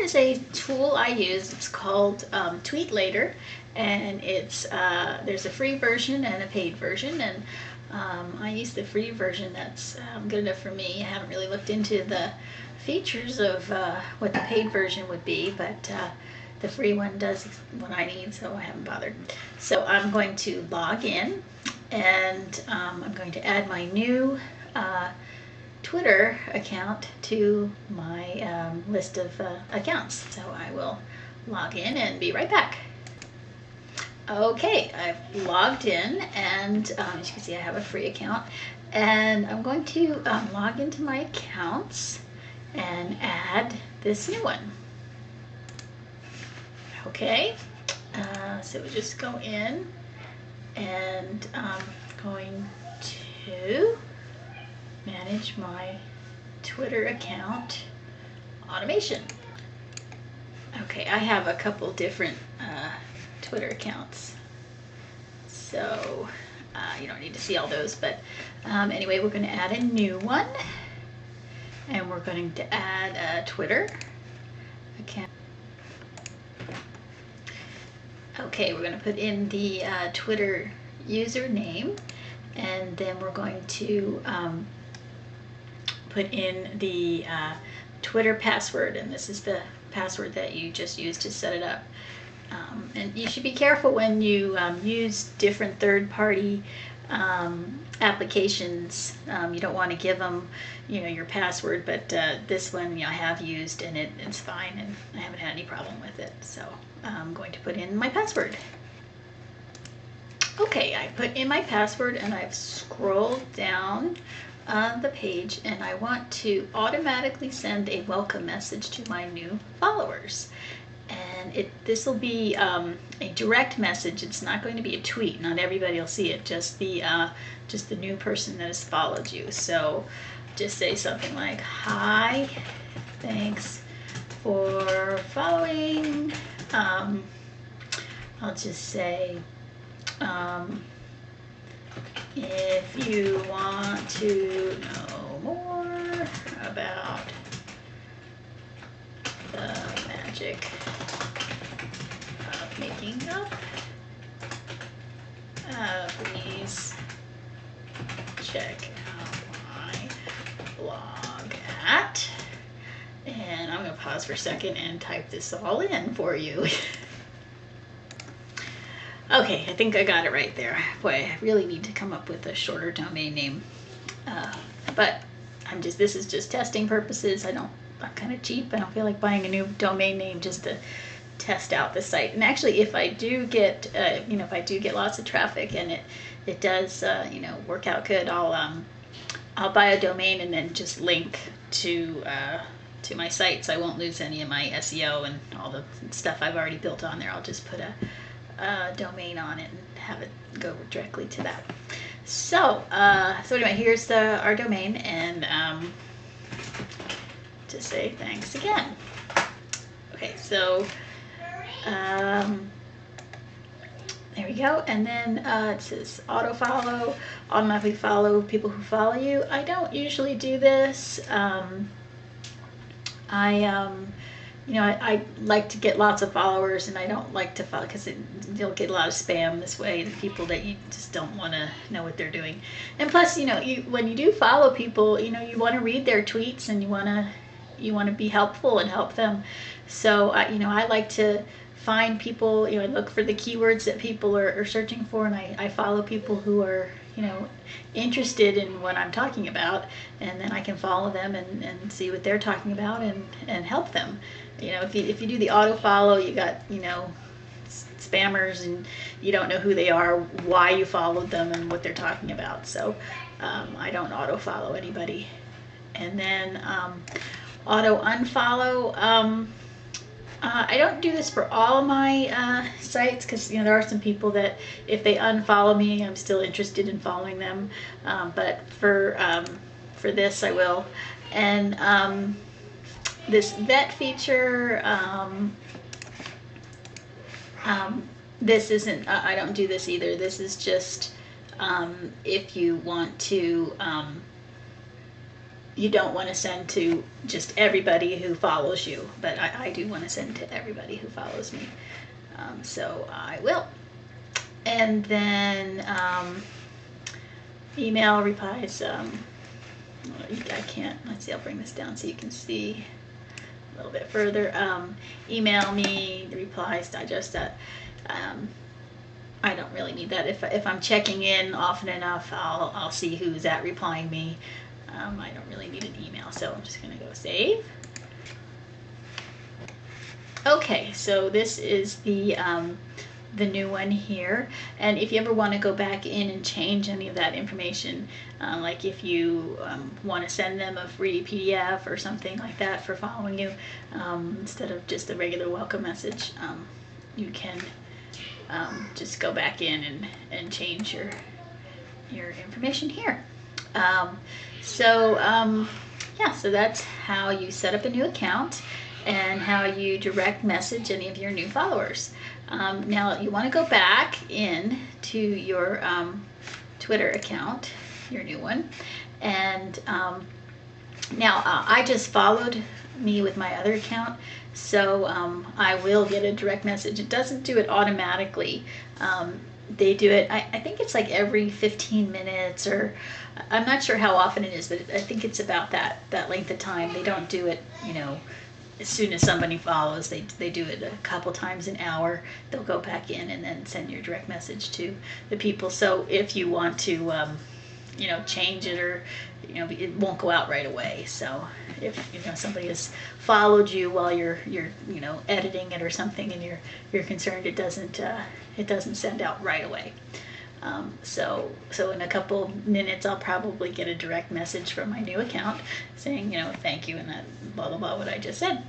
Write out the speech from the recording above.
is a tool I use. It's called Tweet Later, and it's there's a free version and a paid version, and I use the free version. That's good enough for me. I haven't really looked into the features of what the paid version would be, but the free one does what I need, so I haven't bothered. So I'm going to log in, and I'm going to add my new Twitter account to my list of accounts. So I will log in and be right back. Okay, I've logged in, and as you can see, I have a free account, and I'm going to log into my accounts and add this new one. Okay, so we just go in, and I'm going to manage my Twitter account automation. Okay, I have a couple different Twitter accounts, so you don't need to see all those, but anyway, we're going to add a new one, and we're going to add a Twitter account. Okay, we're going to put in the Twitter username, and then we're going to put in the Twitter password, and this is the password that you just used to set it up. And you should be careful when you use different third-party applications. You don't want to give them, your password, but this one, I have used, and it's fine, and I haven't had any problem with it. So I'm going to put in my password. Okay, I put in my password, and I've scrolled down the page, and I want to automatically send a welcome message to my new followers. And this will be a direct message. It's not going to be a tweet. Not everybody will see it. Just the new person that has followed you. So just say something like, "Hi, thanks for following." I'll just say, if you want to know more about the magic of making up, please check out my blog at, and I'm going to pause for a second and type this all in for you. Okay, I think I got it right there. Boy, I really need to come up with a shorter domain name. But this is just testing purposes. I'm kind of cheap. I don't feel like buying a new domain name just to test out the site. And actually, if I do get, if I do get lots of traffic and it does, work out good, I'll buy a domain and then just link to my site, so I won't lose any of my SEO and all the stuff I've already built on there. I'll just put a domain on it and have it go directly to that. So anyway, here's our domain, and to say thanks again. Okay, so there we go, and then it says automatically follow people who follow you. I don't usually do this. I like to get lots of followers, and I don't like to follow because you'll get a lot of spam this way, the people that you just don't want to know what they're doing. And plus, when you do follow people, you want to read their tweets, and you want to be helpful and help them. So I like to find people, I look for the keywords that people are searching for, and I follow people who are interested in what I'm talking about, and then I can follow them and see what they're talking about and help them. If you do the auto follow, you got spammers, and you don't know who they are, why you followed them, and what they're talking about. So I don't auto follow anybody. And then auto unfollow, I don't do this for all my sites, because there are some people that if they unfollow me, I'm still interested in following them. But for this, I will. And this vet feature, this isn't. I don't do this either. This is just if you want to. you don't want to send to just everybody who follows you, but I do want to send to everybody who follows me. So I will. And then email replies. I can't. Let's see. I'll bring this down so you can see a little bit further. Email me the replies. Digest that. I don't really need that. If I'm checking in often enough, I'll see who's replying me. I don't really need an email, so I'm just going to go save. Okay, so this is the new one here, and if you ever want to go back in and change any of that information, like if you want to send them a free PDF or something like that for following you, instead of just a regular welcome message, you can just go back in and change your information here. Yeah, so that's how you set up a new account and how you direct message any of your new followers. Now you want to go back in to your Twitter account, your new one, and now I just followed me with my other account, so I will get a direct message. It doesn't do it automatically. They do it, I think it's like every 15 minutes, or I'm not sure how often it is, but I think it's about that length of time. They don't do it, as soon as somebody follows. They do it a couple times an hour. They'll go back in and then send your direct message to the people. So if you want to, change it, or, it won't go out right away. So if, somebody has followed you while you're editing it or something, and you're concerned, it doesn't send out right away. So in a couple minutes, I'll probably get a direct message from my new account saying, thank you, and that blah, blah, blah, what I just said.